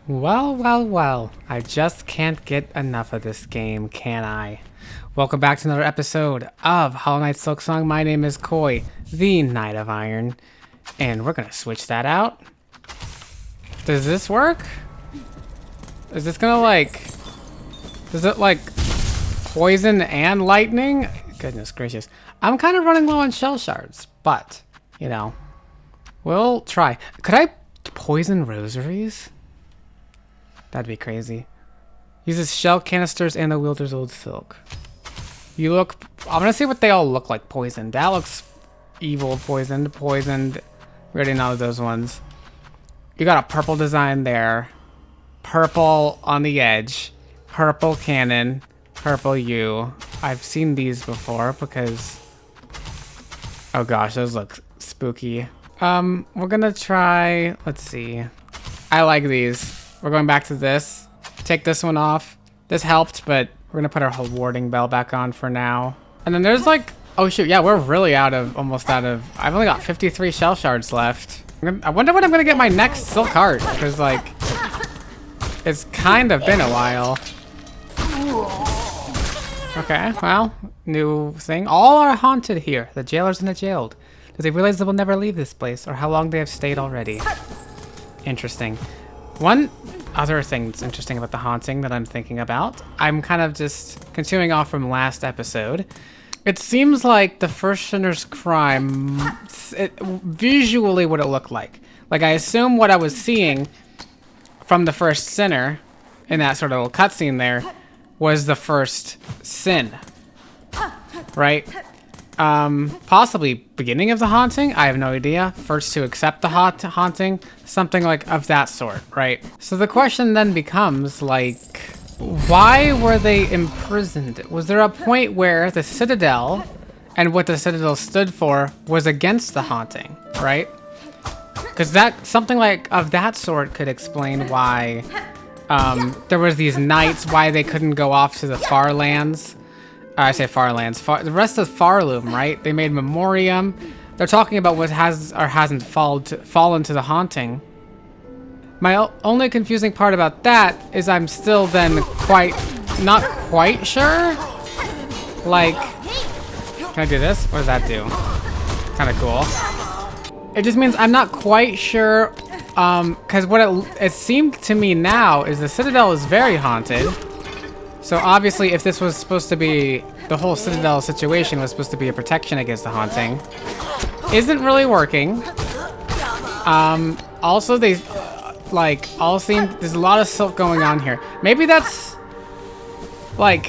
Well, well, well. I just can't get enough of this game, can I? Welcome back to another episode of Hollow Knight Silksong. My name is Koi, the Knight of Iron. And we're gonna switch that out. Does this work? Is this gonna does it poison and lightning? Goodness gracious. I'm kind of running low on shell shards, but, you know, we'll try. Could I poison rosaries? That'd be crazy. Uses shell canisters and the wielder's old silk. I'm gonna see what they all look like poisoned. That looks evil. Poisoned. We already know those ones. You got a purple design there. Purple on the edge. Purple cannon. Purple U. I've seen these before because... oh gosh, those look spooky. We're gonna try... let's see. I like these. We're going back to this. Take this one off. This helped, but we're gonna put our whole warding bell back on for now. And then there's oh shoot, yeah, we're really almost out of, I've only got 53 shell shards left. I wonder when I'm gonna get my next silk heart, because it's kind of been a while. Okay, well, new thing. All are haunted here, the jailers and the jailed. Do they realize they will never leave this place, or how long they have stayed already? Interesting. One other thing that's interesting about the haunting that I'm thinking about, I'm kind of just continuing off from last episode. It seems like the first sinner's crime, visually what it looked like. Like, I assume what I was seeing from the first sinner in that sort of little cutscene there was the first sin, right? Possibly beginning of the haunting. I have no idea. First to accept the haunting, something of that sort, right? So the question then becomes why were they imprisoned? Was there a point where the Citadel and what the Citadel stood for was against the haunting, right? Because something of that sort could explain why there was these knights, why they couldn't go off to the far lands. I say far lands. The rest of Farloom, right? They made Memoriam. They're talking about what has or hasn't fallen to the haunting. My only confusing part about that is I'm still then not quite sure. Can I do this? What does that do? Kind of cool. It just means I'm not quite sure, because what it seemed to me now is the Citadel is very haunted. So obviously, if this was supposed to be, the whole Citadel situation was supposed to be a protection against the haunting, isn't really working. Also, they, all seem, there's a lot of silk going on here. Maybe that's, I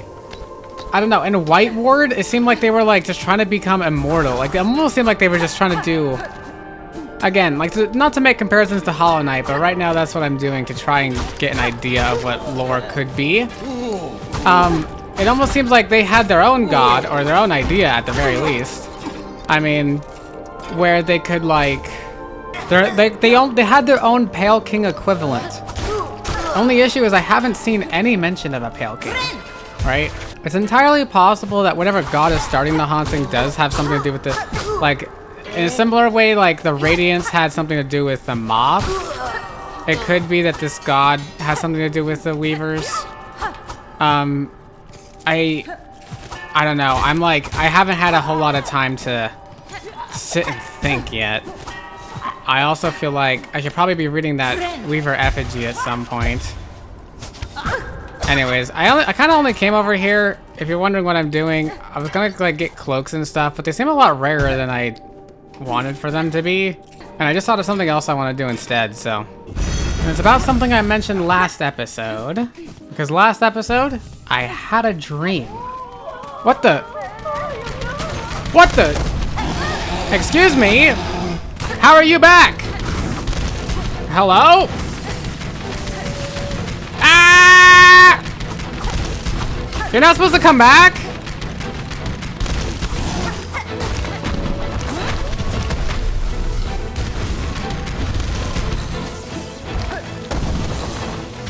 don't know, in White Ward, it seemed like they were, just trying to become immortal. It almost seemed like they were just trying to do, again, not to make comparisons to Hollow Knight, but right now that's what I'm doing to try and get an idea of what lore could be. It almost seems like they had their own god, or their own idea at the very least. I mean, where they could they had their own Pale King equivalent. Only issue is I haven't seen any mention of a Pale King, right? It's entirely possible that whatever god is starting the haunting does have something to do with this. In a similar way, the Radiance had something to do with the moth. It could be that this god has something to do with the Weavers. I don't know. I haven't had a whole lot of time to sit and think yet. I also feel like I should probably be reading that Weaver effigy at some point. Anyways, I kind of only came over here, if you're wondering what I'm doing. I was gonna get cloaks and stuff, but they seem a lot rarer than I wanted for them to be. And I just thought of something else I want to do instead, so. And it's about something I mentioned last episode. Because last episode, I had a dream. What the? Excuse me? How are you back? Hello? Ah! You're not supposed to come back?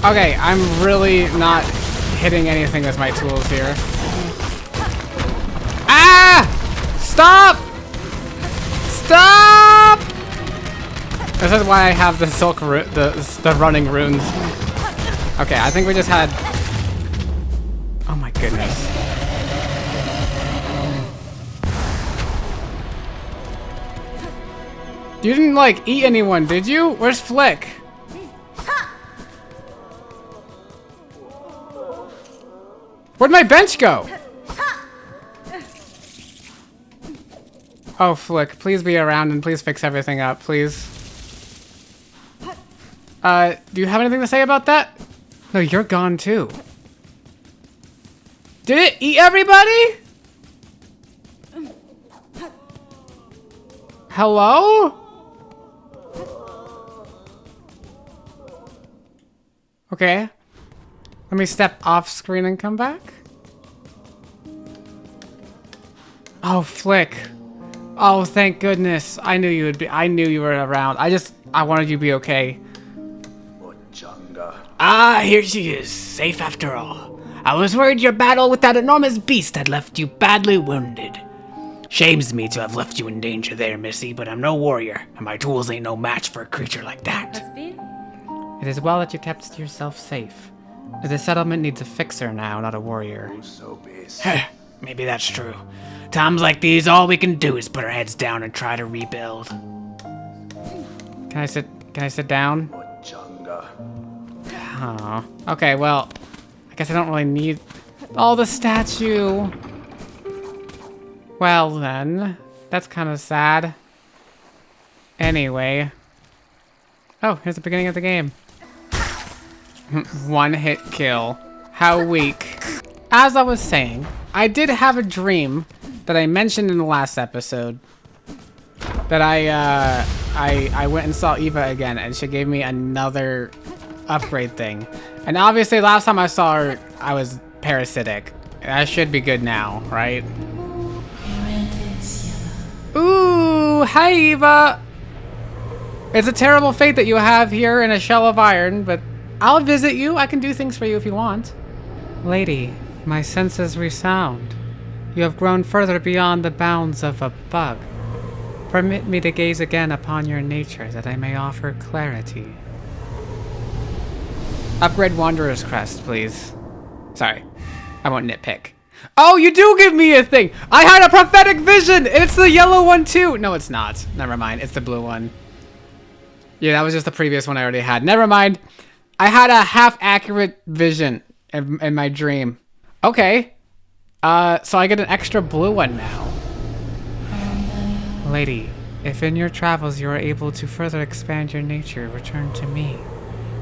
Okay, I'm really not hitting anything with my tools here. Ah! Stop! Stop! This is why I have the silk the running runes. Okay, I think we just had... Oh my goodness. You didn't, like, eat anyone, did you? Where's Flick? Where'd my bench go? Oh, Flick, please be around and please fix everything up, please. Do you have anything to say about that? No, you're gone too. Did it eat everybody? Hello? Okay. Let me step off screen and come back. Oh, Flick. Oh, thank goodness. I knew you were around. I wanted you to be okay. Ah, here she is, safe after all. I was worried your battle with that enormous beast had left you badly wounded. Shames me to have left you in danger there, Missy, but I'm no warrior, and my tools ain't no match for a creature like that. It is well that you kept yourself safe. The settlement needs a fixer now, not a warrior. Maybe that's true. Times like these, all we can do is put our heads down and try to rebuild. Can I sit down? Oh, okay, well, I guess I don't really need... Oh, the statue! Well then, that's kind of sad. Anyway. Oh, here's the beginning of the game. One hit kill. How weak. As I was saying, I did have a dream that I mentioned in the last episode. That I went and saw Eva again and she gave me another upgrade thing. And obviously last time I saw her, I was parasitic. That should be good now, right? Ooh, hi Eva! It's a terrible fate that you have here in a shell of iron, but I'll visit you. I can do things for you if you want. Lady, my senses resound. You have grown further beyond the bounds of a bug. Permit me to gaze again upon your nature that I may offer clarity. Upgrade Wanderer's Crest, please. Sorry, I won't nitpick. Oh, you do give me a thing! I had a prophetic vision! And it's the yellow one too! No, it's not. Never mind, it's the blue one. Yeah, that was just the previous one I already had. Never mind. I had a half-accurate vision in my dream. Okay. So I get an extra blue one now. Lady, if in your travels you are able to further expand your nature, return to me.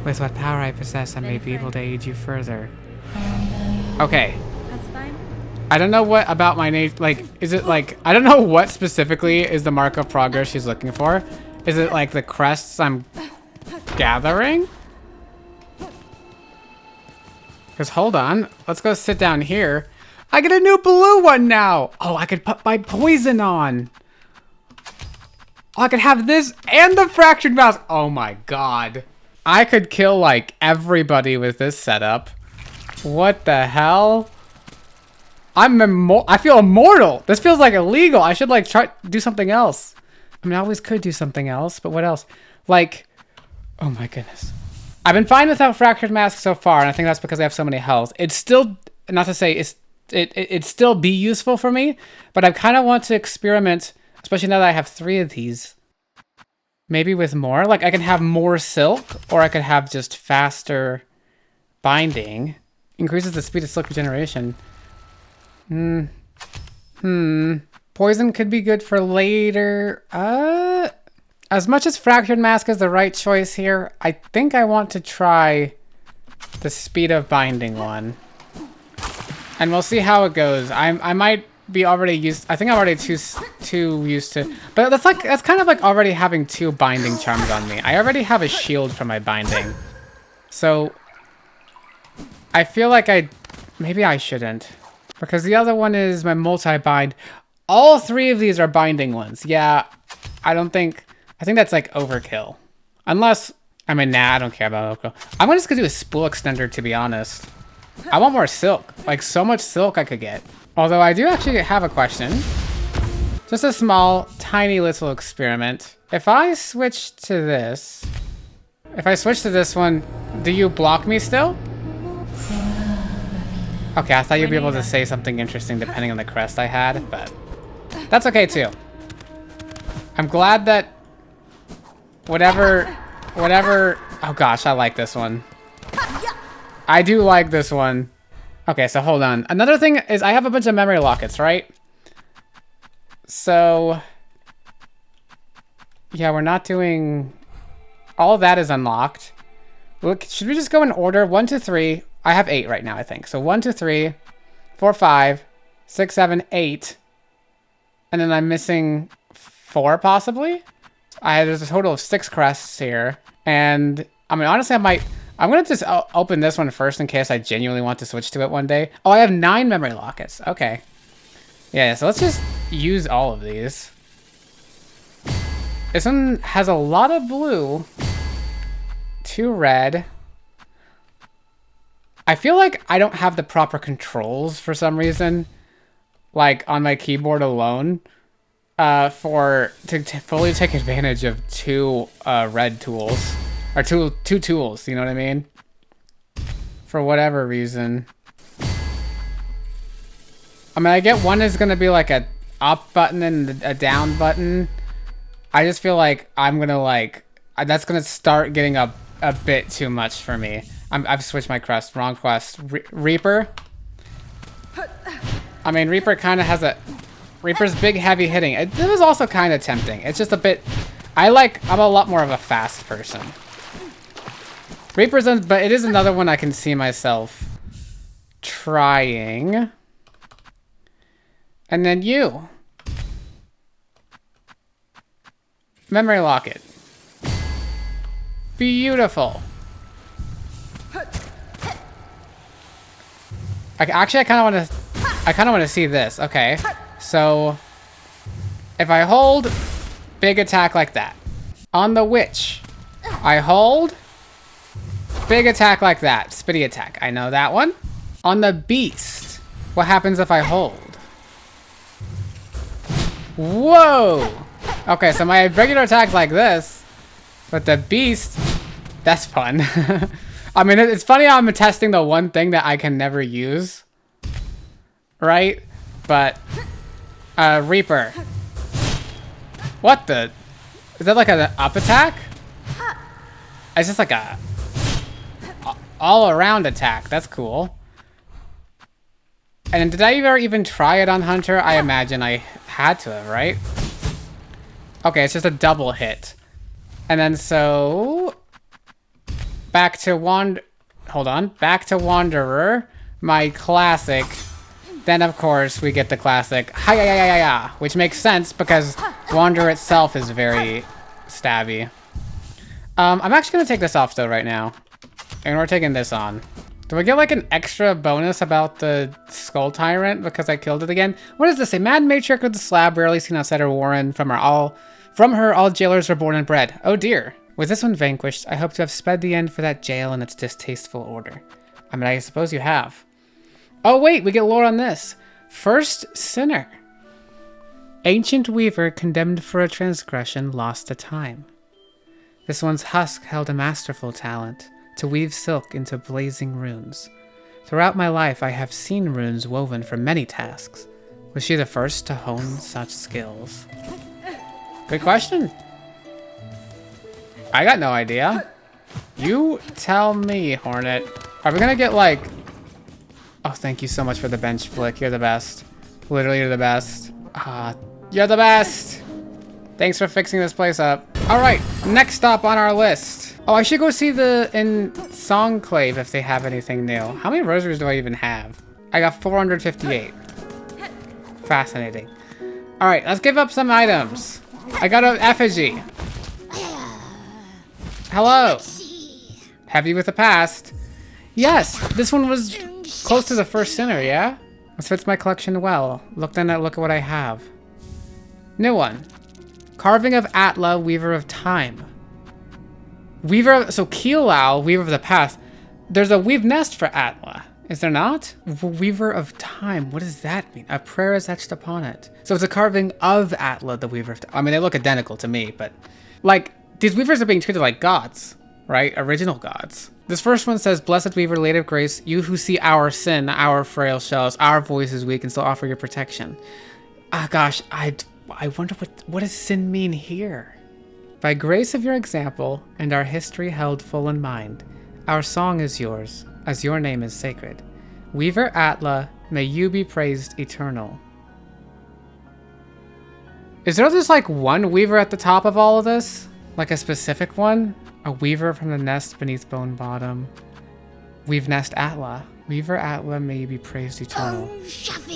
With what power I possess, I may be able to aid you further. Okay. That's fine. I don't know what about my nature, like, is it like, I don't know what specifically is the mark of progress she's looking for. Is it like the crests I'm gathering? Because hold on, let's go sit down here. I get a new blue one now. Oh, I could put my poison on. Oh, I could have this and the fractured mouse. Oh my god. I could kill like everybody with this setup. What the hell? I feel immortal. This feels like illegal. I should like try do something else. I mean, I always could do something else, but what else? Like, oh my goodness. I've been fine without fractured mask so far, and I think that's because I have so many health. It's still, not to say it'd still be useful for me, but I kind of want to experiment, especially now that I have 3 of these. Maybe with more, like I can have more silk, or I could have just faster binding. Increases the speed of silk regeneration. Poison could be good for later. As much as fractured mask is the right choice here, I think I want to try the speed of binding one. And we'll see how it goes. I might be already used. I think I'm already too used to. But that's kind of like already having 2 binding charms on me. I already have a shield for my binding, so I feel like maybe I shouldn't, because the other one is my multi-bind. All 3 of these are binding ones. Yeah, I think that's like overkill. Unless, I mean, nah, I don't care about overkill. I'm just gonna do a spool extender, to be honest. I want more silk. Like, so much silk I could get. Although I do actually have a question. Just a small, tiny little experiment. If I switch to this one, do you block me still? Okay, I thought you'd be able to say something interesting depending on the crest I had, but that's okay too. I'm glad that whatever, oh gosh, I like this one. I do like this one. Okay, so hold on. Another thing is I have a bunch of memory lockets, right? So, yeah, we're not doing, all of that is unlocked. Look, should we just go in order? 1, 2, 3. I have 8 right now, I think. So 1, 2, 3, 4, 5, 6, 7, 8. And then I'm missing 4 possibly? There's a total of 6 crests here. And I mean, honestly, I'm gonna just open this one first in case I genuinely want to switch to it one day. Oh, I have 9 memory lockets. Okay. Yeah, so let's just use all of these. This one has a lot of blue. 2 red. I feel like I don't have the proper controls for some reason, like on my keyboard alone, to fully take advantage of 2 red tools, or two tools. You know what I mean? For whatever reason. I mean, I get one is gonna be like a up button and a down button. I just feel like I'm gonna that's gonna start getting a bit too much for me. I've switched my crest. Wrong quest. Reaper. I mean, Reaper kind of has Reaper's big, heavy hitting. It was also kind of tempting. It's just a bit... I'm a lot more of a fast person. But it is another one I can see myself trying. And then you. Memory locket. Beautiful. I kind of want to see this. Okay, so if I hold, big attack like that. On the witch, I hold, big attack like that. Spitty attack. I know that one. On the beast, what happens if I hold? Whoa. Okay, so my regular attack's like this, but the beast, that's fun. I mean, it's funny how I'm testing the one thing that I can never use. Right? But, Reaper. What the? Is that like an up attack? It's just like a all-around attack. That's cool. And did I ever even try it on Hunter? I imagine I had to have, right? Okay, it's just a double hit. And then so... Back to Wanderer, my classic. Then of course we get the classic hi-ya-ya-ya-ya, which makes sense because Wanderer itself is very stabby. I'm actually gonna take this off though right now. And we're taking this on. Do I get like an extra bonus about the Skull Tyrant because I killed it again? What does this say? Mad Matriarch of the Slab, rarely seen outside her warren. From her all jailers were born and bred. Oh dear. With this one vanquished, I hope to have sped the end for that jail and its distasteful order. I mean, I suppose you have. Oh wait, we get lore on this. First sinner. Ancient weaver condemned for a transgression lost to time. This one's husk held a masterful talent to weave silk into blazing runes. Throughout my life, I have seen runes woven for many tasks. Was she the first to hone such skills? Good question. I got no idea. You tell me, Hornet. Are we gonna get like... Oh, thank you so much for the bench flick. You're the best. Literally, you're the best. You're the best. Thanks for fixing this place up. All right, next stop on our list. Oh, I should go see in Songclave if they have anything new. How many rosaries do I even have? I got 458. Fascinating. All right, let's give up some items. I got an effigy. Hello. Heavy with the past. Yes, this one was close to the first sinner, yeah? This fits my collection well. Look at what I have. New one. Carving of Atla, Weaver of Time. So Keelau, Weaver of the Past. There's a weave nest for Atla, is there not? Weaver of Time, what does that mean? A prayer is etched upon it. So it's a carving of Atla, the Weaver of Time. I mean, they look identical to me, but like, these weavers are being treated like gods, right? Original gods. This first one says, Blessed Weaver, Lady of Grace, you who see our sin, our frail shells, our voices weak, and still offer your protection. Ah, gosh, I wonder what does sin mean here? By grace of your example, and our history held full in mind, our song is yours, as your name is sacred. Weaver Atla, may you be praised eternal. Is there just like one weaver at the top of all of this? Like a specific one? A weaver from the nest beneath bone bottom. Weave nest Atla. Weaver Atla, may you be praised eternal.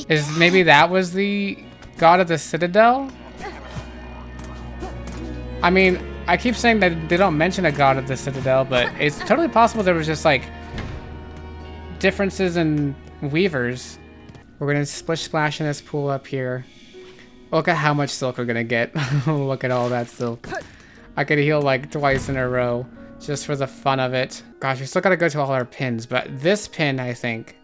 Is maybe that was the god of the citadel? I mean, I keep saying that they don't mention a god of the citadel, but it's totally possible there was just like differences in weavers. We're gonna splish splash in this pool up here. Look at how much silk we're gonna get. Look at all that silk. I could heal like twice in a row just for the fun of it. Gosh, we still gotta go to all our pins, but this pin, I think,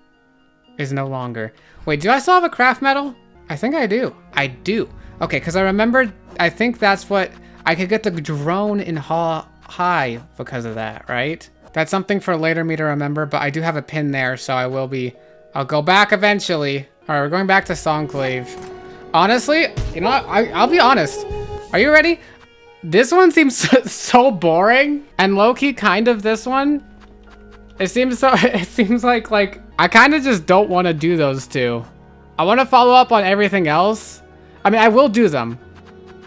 is no longer. Wait, do I still have a craft medal? I think I do. I do. Okay, because I remembered, I think that's what, I could get the drone in high because of that, right? That's something for later me to remember, but I do have a pin there, so I'll go back eventually. All right, we're going back to Songclave. Honestly, you know what? I'll be honest. Are you ready? This one seems so boring, and low-key kind of this one. It seems like I kind of just don't want to do those two. I want to follow up on everything else. I mean, I will do them,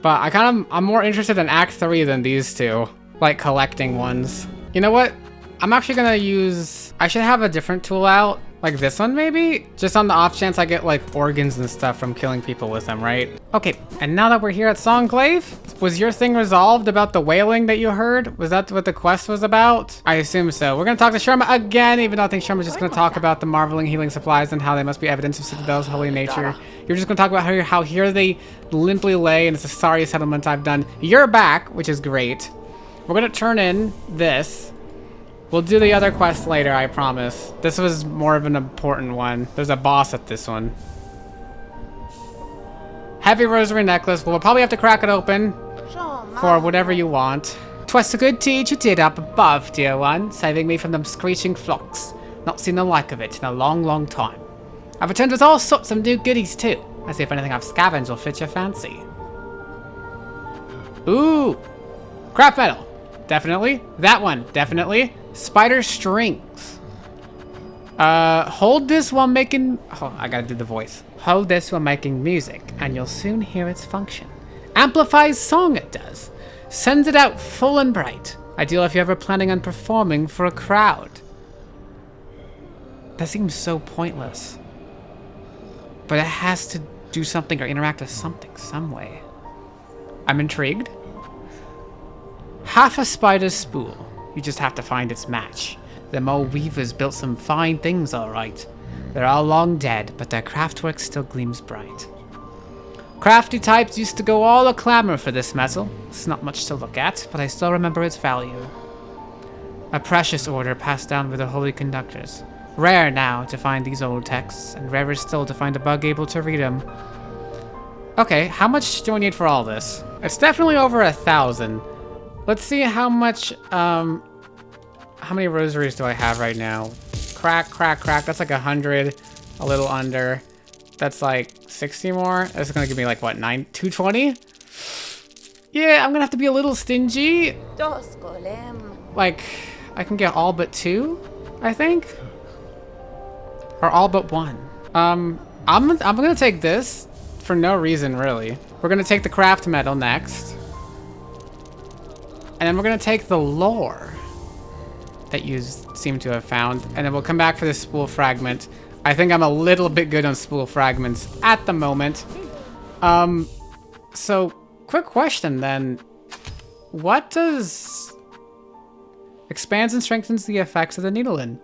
but I'm more interested in Act 3 than these two, like collecting ones. You know what? I'm actually gonna I should have a different tool out. Like this one maybe? Just on the off chance I get like organs and stuff from killing people with them, right? Okay, and now that we're here at Songclave, was your thing resolved about the wailing that you heard? Was that what the quest was about? I assume so. We're gonna talk to Sharma again, even though I think Sharma's just gonna talk about the marveling healing supplies and how they must be evidence of Citadel's holy nature. You're just gonna talk about how here they limply lay and it's the sorriest settlement I've done. You're back, which is great. We're gonna turn in this. We'll do the other quest later, I promise. This was more of an important one. There's a boss at this one. Heavy rosary necklace. We'll probably have to crack it open for whatever you want. 'Twas a good deed you did up above, dear one, saving me from them screeching flocks. Not seen the like of it in a long, long time. I've returned with all sorts of new goodies too. I see if anything I've scavenged will fit your fancy. Ooh! Craft metal. Definitely. That one. Definitely. Spider strings. Hold this while making... Oh, I gotta do the voice. Hold this while making music, and you'll soon hear its function. Amplifies song, it does. Sends it out full and bright. Ideal if you're ever planning on performing for a crowd. That seems so pointless. But it has to do something or interact with something, some way. I'm intrigued. Half a spider's spool. You just have to find its match. Them old weavers built some fine things, all right. They're all long dead, but their craftwork still gleams bright. Crafty types used to go all a-clamor for this metal. It's not much to look at, but I still remember its value. A precious order passed down with the holy conductors. Rare now to find these old texts, and rarer still to find a bug able to read them. Okay, how much do we need for all this? It's definitely over 1,000. Let's see how much, how many rosaries do I have right now? Crack, crack, crack. That's like 100, a little under. That's like 60 more. That's gonna give me like what, 220? Yeah, I'm gonna have to be a little stingy. Like, I can get all but 2, I think, or all but 1. I'm gonna take this for no reason really. We're gonna take the craft metal next. And then we're gonna take the lore that you seem to have found, and then we'll come back for the spool fragment. I think I'm a little bit good on spool fragments at the moment. So quick question then. What does expands and strengthens the effects of the needle in?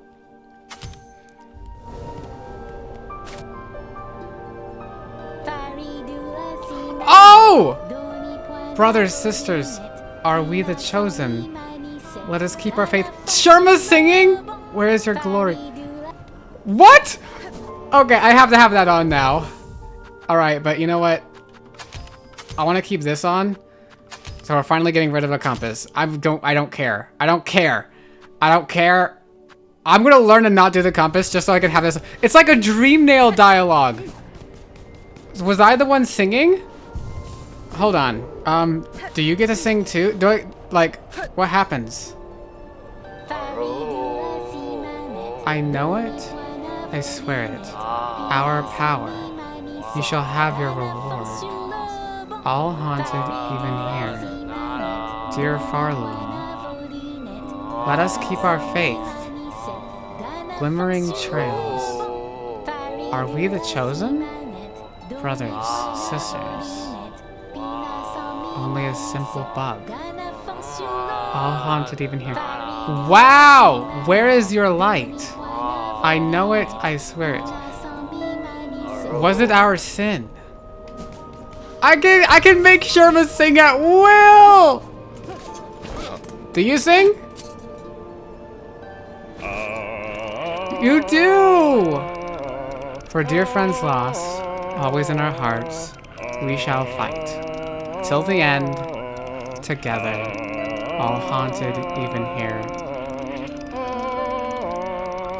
Oh! Brothers, sisters, are we the chosen? Let us keep our faith. Sharma's singing? Where is your glory? What? Okay, I have to have that on now. Alright, but you know what? I want to keep this on. So we're finally getting rid of a compass. I don't care. I don't care. I don't care. I'm gonna learn to not do the compass just so I can have this. It's like a dream nail dialogue. Was I the one singing? Hold on. Do you get to sing too? Do I, like, what happens? I know it. I swear it. Our power. You shall have your reward. All haunted, even here. Dear Farloom. Let us keep our faith. Glimmering trails. Are we the chosen? Brothers, sisters. Only a simple bug. All haunted even here. Wow! Where is your light? I know it, I swear it. Was it our sin? I can make Sherma sing at will! Do you sing? You do! For dear friends lost, always in our hearts, we shall fight. Till the end, together, all haunted even here.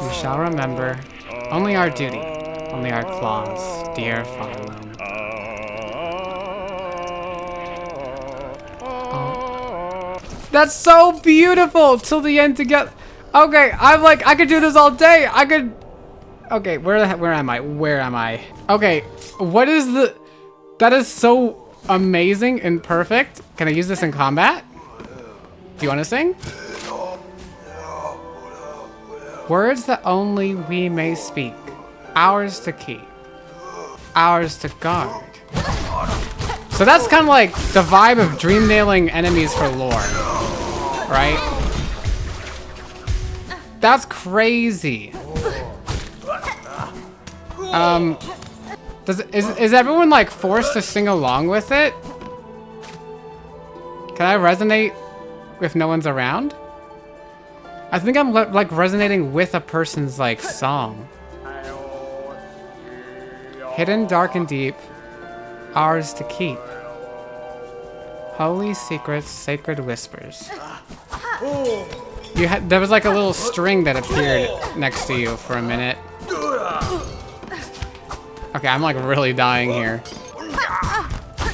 We shall remember only our duty, only our claws, dear Farloom. Oh. That's so beautiful! Till the end together. Okay, I'm like, I could do this all day. I could. Okay, where am I? Where am I? Okay, what is the? That is so amazing and perfect. Can I use this in combat? Do you want to sing? Words that only we may speak. Ours to keep. Ours to guard. So that's kind of like the vibe of dream nailing enemies for lore. Right? That's crazy. Is everyone like forced to sing along with it? Can I resonate if no one's around? I think I'm like resonating with a person's like song. Hidden, dark, and deep, ours to keep. Holy secrets, sacred whispers. There was like a little string that appeared next to you for a minute. Okay, I'm like really dying here.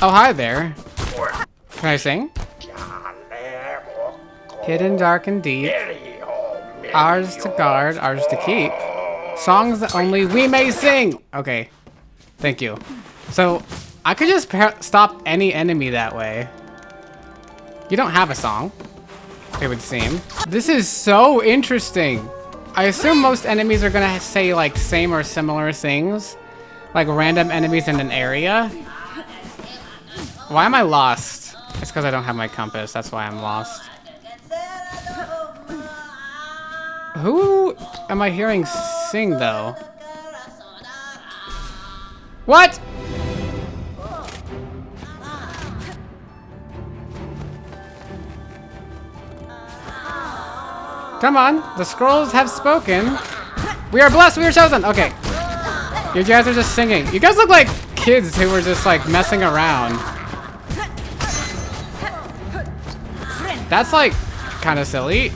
Oh, hi there. Can I sing? Hidden, dark, and deep. Ours to guard, ours to keep. Songs that only we may sing. Okay, thank you. So, I could just stop any enemy that way. You don't have a song, it would seem. This is so interesting. I assume most enemies are gonna say like same or similar things. Like random enemies in an area. Why am I lost? It's because I don't have my compass, that's why I'm lost. Who am I hearing sing though? What? Come on, the scrolls have spoken. We are blessed, we are chosen. Okay. You guys are just singing. You guys look like kids who were just like messing around. That's like kind of silly.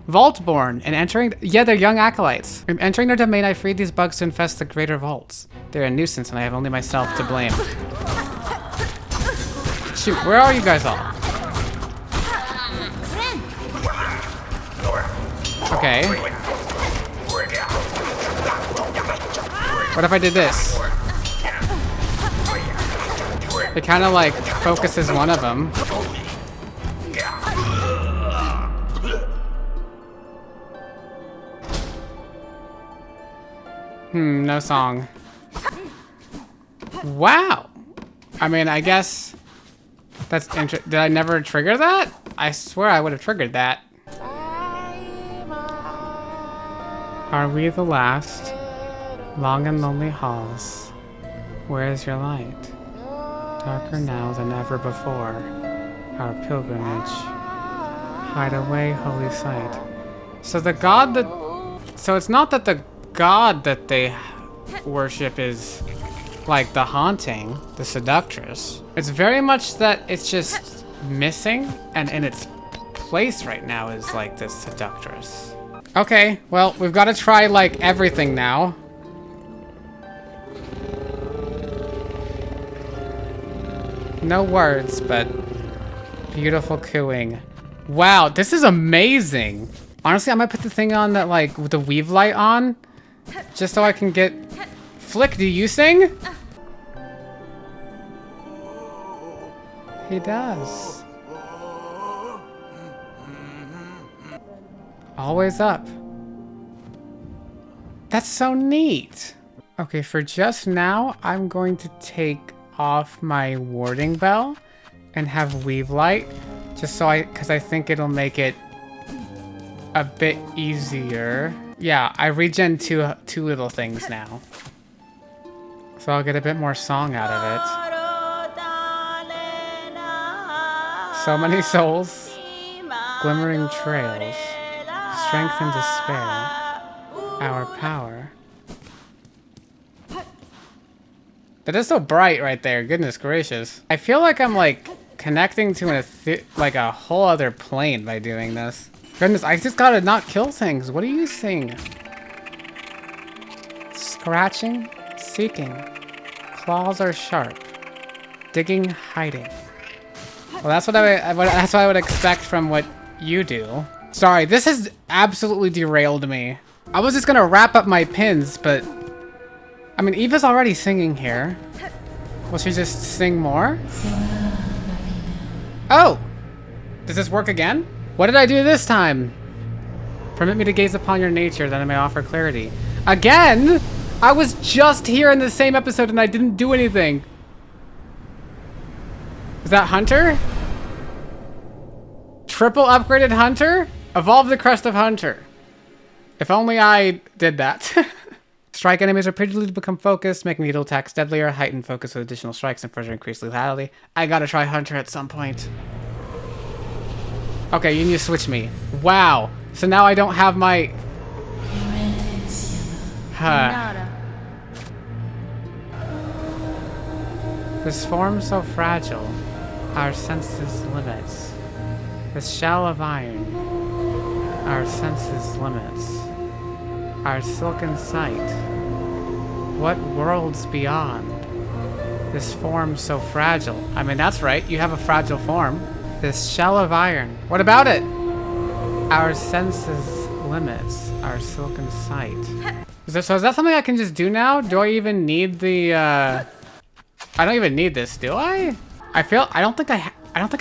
Vaultborn and entering, yeah, they're young acolytes. Entering their domain, I freed these bugs to infest the greater vaults. They're a nuisance and I have only myself to blame. Shoot, where are you guys all? Okay. What if I did this? It kind of like focuses one of them. No song. Wow. I mean, I guess that's interesting. Did I never trigger that? I swear I would have triggered that. Are we the last? Long and lonely halls. Where is your light? Darker now than ever before. Our pilgrimage. Hide away, holy sight. So the god that... So it's not that the god that they worship is like the haunting, the seductress. It's very much that it's just missing, and in its place right now is like this seductress. Okay, well, we've got to try, like, everything now. No words, but beautiful cooing. Wow, this is amazing. Honestly, I might put the thing on that, like, with the weave light on, just so I can get... Flick, do you sing? He does. Always up. That's so neat. Okay, for just now, I'm going to take off my warding bell and have weave light, just so because I think it'll make it a bit easier. Yeah, I regen two little things now. So I'll get a bit more song out of it. So many souls, glimmering trails, strength and despair, our power. That is so bright right there, goodness gracious. I feel like I'm like connecting to like a whole other plane by doing this. Goodness, I just gotta not kill things. What are you saying? Scratching, seeking, claws are sharp, digging, hiding. Well, that's what I would expect from what you do. Sorry, this has absolutely derailed me. I was just gonna wrap up my pins, but I mean, Eva's already singing here. Will she just sing more? Oh! Does this work again? What did I do this time? Permit me to gaze upon your nature, that I may offer clarity. Again? I was just here in the same episode and I didn't do anything. Is that Hunter? Triple upgraded Hunter? Evolve the Crest of Hunter. If only I did that. Strike enemies repeatedly to become focused, making needle attacks deadlier, heighten focus with additional strikes, and further increase lethality. I gotta try Hunter at some point. Okay, you need to switch me. Wow. So now I don't have my... This form so fragile, our senses limits. This shell of iron, our senses limits. Our silken sight. What worlds beyond? This form so fragile. I mean, that's right, you have a fragile form. This shell of iron. What about it? Our senses limits. Our silken sight. So is that something I can just do now? Do I even need the, I don't even need this, do I? I don't think I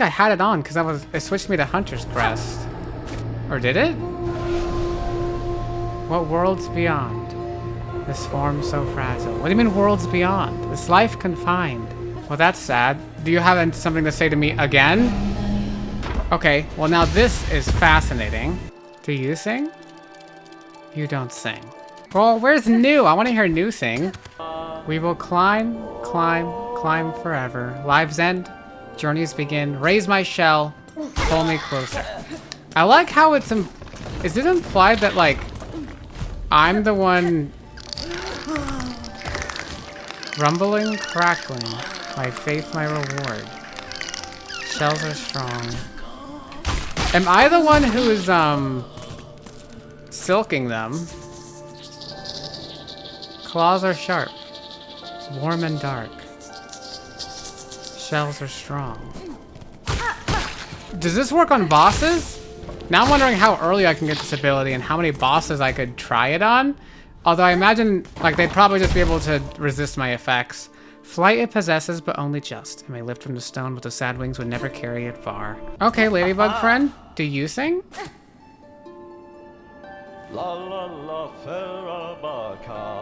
had it on because it switched me to Hunter's Crest. Or did it? What worlds beyond? This form so fragile. What do you mean worlds beyond? This life confined. Well, that's sad. Do you have something to say to me again? Okay, well now this is fascinating. Do you sing? You don't sing. Well, where's New? I want to hear New sing. We will climb, climb, climb forever. Lives end, journeys begin. Raise my shell, pull me closer. I like how it's... Is it implied that, like, I'm the one rumbling, crackling, my faith, my reward. Shells are strong. Am I the one who is, silking them? Claws are sharp, warm and dark. Shells are strong. Does this work on bosses? Now I'm wondering how early I can get this ability and how many bosses I could try it on. Although I imagine, like, they'd probably just be able to resist my effects. Flight it possesses, but only just. It may lift from the stone, but the sad wings would never carry it far. Okay, ladybug friend, do you sing?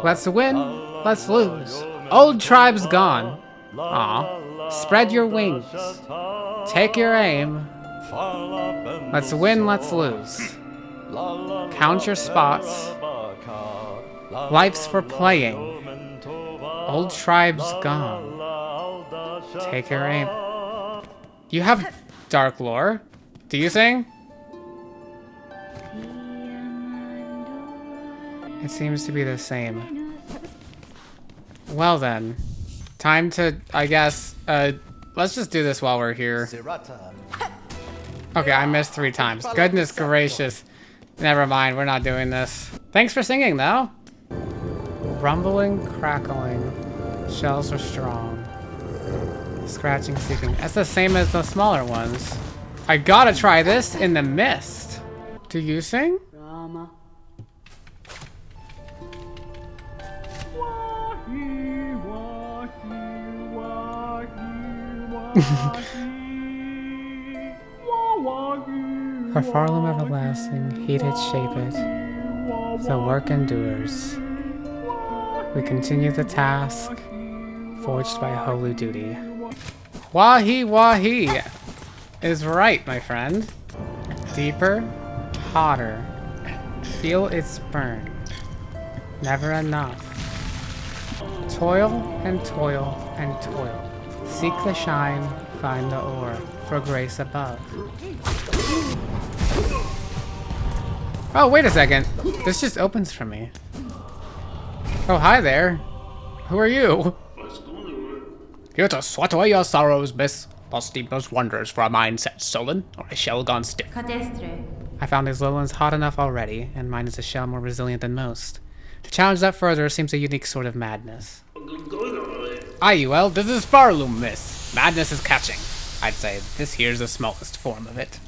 Let's win, let's lose. Old tribe's gone. Aw, spread your wings. Take your aim. Let's win, let's lose. Count your spots. Life's for playing. Old tribe's gone. Take your aim. You have dark lore. Do you sing? It seems to be the same. Well then. Time to, I guess, let's just do this while we're here. Okay, I missed 3 times. Goodness gracious. Never mind, we're not doing this. Thanks for singing, though. Rumbling, crackling. Shells are strong. Scratching, seeking. That's the same as the smaller ones. I gotta try this in the mist. Do you sing? Rama. Her farloom everlasting, heated shaped, the work endures. We continue the task, forged by holy duty. Wahi wahi is right, my friend. Deeper, hotter, feel its burn. Never enough. Toil and toil and toil. Seek the shine, find the ore, for grace above. Oh, wait a second. This just opens for me. Oh, hi there. Who are you? Here to swat away your sorrows, miss. Lost deep those wonders for a mind set sullen, or a shell gone stiff. I found these lowlands hot enough already, and mine is a shell more resilient than most. To challenge that further seems a unique sort of madness. Aye, well, this is Farloom, miss. Madness is catching. I'd say this here's the smallest form of it.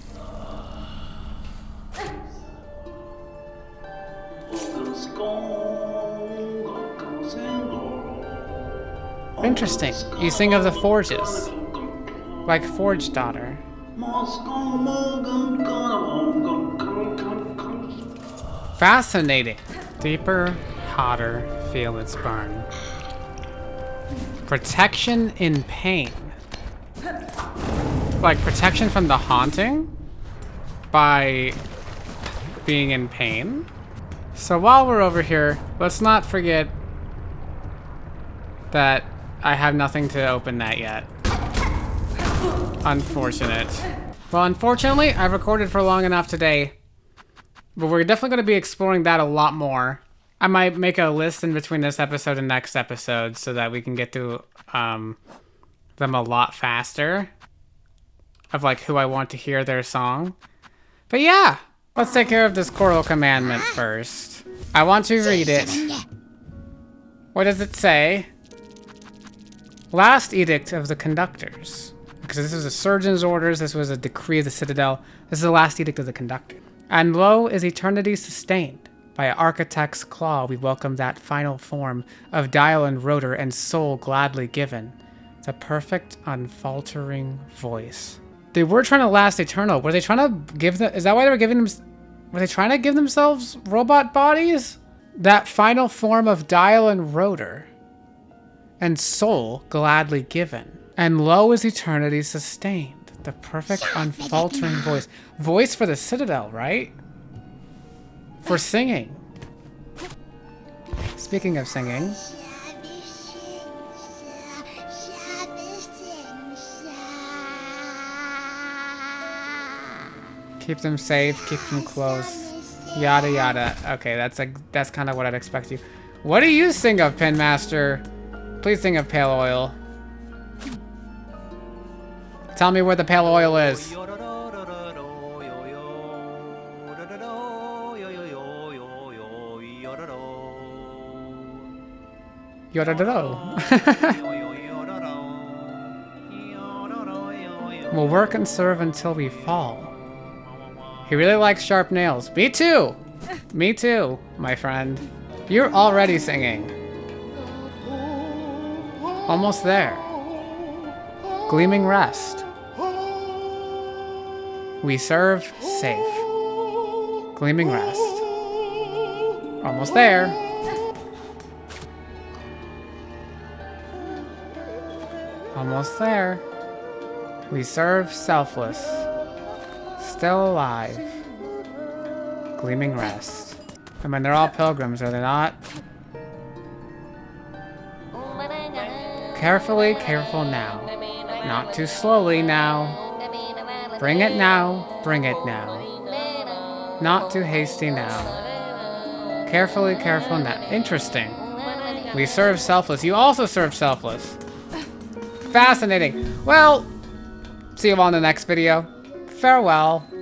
Interesting. You sing of the forges. Like Forge Daughter. Fascinating. Deeper, hotter, feel its burn. Protection in pain. Like protection from the haunting? By being in pain? So while we're over here, let's not forget that I have nothing to open that yet. Unfortunate. Well, unfortunately, I've recorded for long enough today, but we're definitely going to be exploring that a lot more. I might make a list in between this episode and next episode so that we can get through them a lot faster. Of like who I want to hear their song. But yeah, let's take care of this choral commandment first. I want to read it. What does it say? Last edict of the conductors. Because this was a surgeon's orders, this was a decree of the citadel. This is the last edict of the conductor. And lo, is eternity sustained. By an architect's claw, we welcome that final form of dial and rotor and soul gladly given. The perfect, unfaltering voice. They were trying to last eternal. Were they trying to give them? Is that why they were giving them? Were they trying to give themselves robot bodies? That final form of dial and rotor, and soul gladly given. And lo is eternity sustained. The perfect, unfaltering voice. Voice for the citadel, right? For singing. Speaking of singing. Keep them safe, keep them close. Yada yada. Okay, that's kind of what I'd expect you. What do you sing of, Pinmaster? Please sing of pale oil. Tell me where the pale oil is. We'll work and serve until we fall. He really likes sharp nails. Me too! Me too, my friend. You're already singing. Almost there. Gleaming rest. We serve safe. Gleaming rest. Almost there. Almost there. We serve selfless. Still alive. Gleaming rest. I mean, they're all pilgrims, are they not? Carefully, careful now. Not too slowly now. Bring it now, bring it now. Not too hasty now. Carefully, careful now. Interesting. We serve selfless. You also serve selfless. Fascinating. Well, see you all in the next video. Farewell.